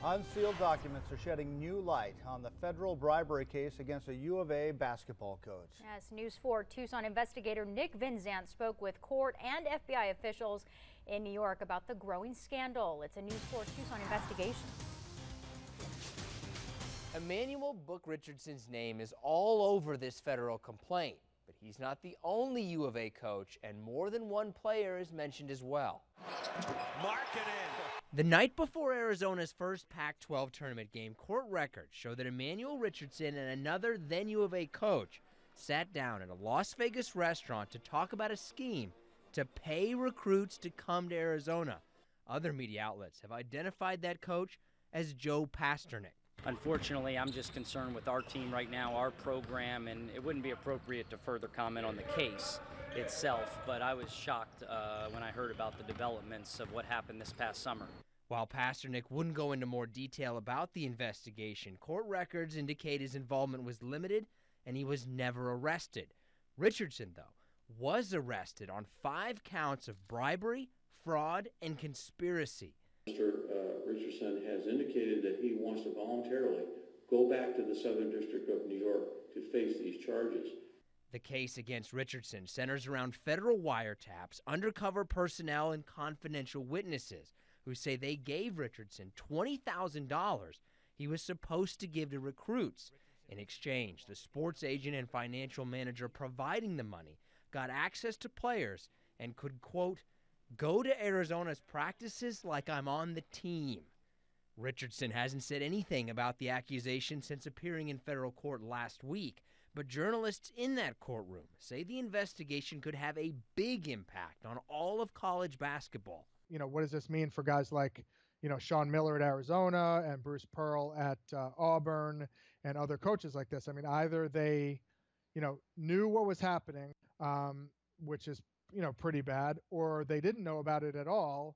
Unsealed documents are shedding new light on the federal bribery case against a U of A basketball coach. Yes, News 4 Tucson investigator Nick Vinzant spoke with court and FBI officials in New York about the growing scandal. It's a News 4 Tucson investigation. Emmanuel Book Richardson's name is all over this federal complaint, but he's not the only U of A coach, and more than one player is mentioned as well. Mark it in. The night before Arizona's first Pac-12 tournament game, court records show that Emmanuel Richardson and another then U of A coach sat down at a Las Vegas restaurant to talk about a scheme to pay recruits to come to Arizona. Other media outlets have identified that coach as Joe Pasternak. Unfortunately, I'm just concerned with our team right now, our program, and it wouldn't be appropriate to further comment on the case itself, but I was shocked when I heard about the developments of what happened this past summer. While Pasternak wouldn't go into more detail about the investigation, court records indicate his involvement was limited and he was never arrested. Richardson, though, was arrested on 5 counts of bribery, fraud, and conspiracy. Mr. Richardson has indicated that he wants to voluntarily go back to the Southern District of New York to face these charges. The case against Richardson centers around federal wiretaps, undercover personnel, and confidential witnesses who say they gave Richardson $20,000 he was supposed to give to recruits. In exchange, the sports agent and financial manager providing the money got access to players and could, quote, go to Arizona's practices like I'm on the team. Richardson hasn't said anything about the accusation since appearing in federal court last week, but journalists in that courtroom say the investigation could have a big impact on all of college basketball. You know, what does this mean for guys like, Sean Miller at Arizona and Bruce Pearl at Auburn and other coaches like this? I mean, either they, knew what was happening, which is, pretty bad, or they didn't know about it at all.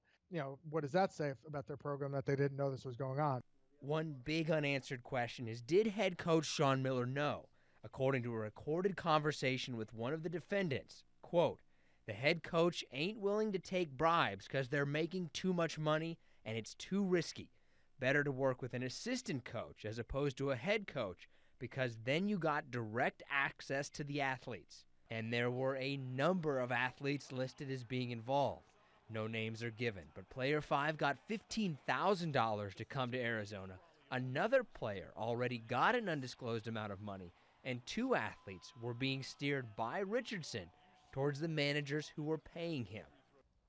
What does that say about their program that they didn't know this was going on? One big unanswered question is, did head coach Sean Miller know? According to a recorded conversation with one of the defendants, quote, the head coach ain't willing to take bribes because they're making too much money and it's too risky. Better to work with an assistant coach as opposed to a head coach because then you got direct access to the athletes. And there were a number of athletes listed as being involved. No names are given, but player 5 got $15,000 to come to Arizona. Another player already got an undisclosed amount of money, and 2 athletes were being steered by Richardson towards the managers who were paying him.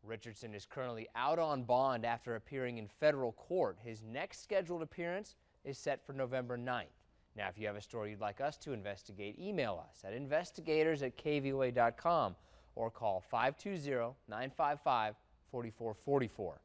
Richardson is currently out on bond after appearing in federal court. His next scheduled appearance is set for November 9th. Now, if you have a story you'd like us to investigate, email us at investigators@kvoa.com or call 520-955-4444.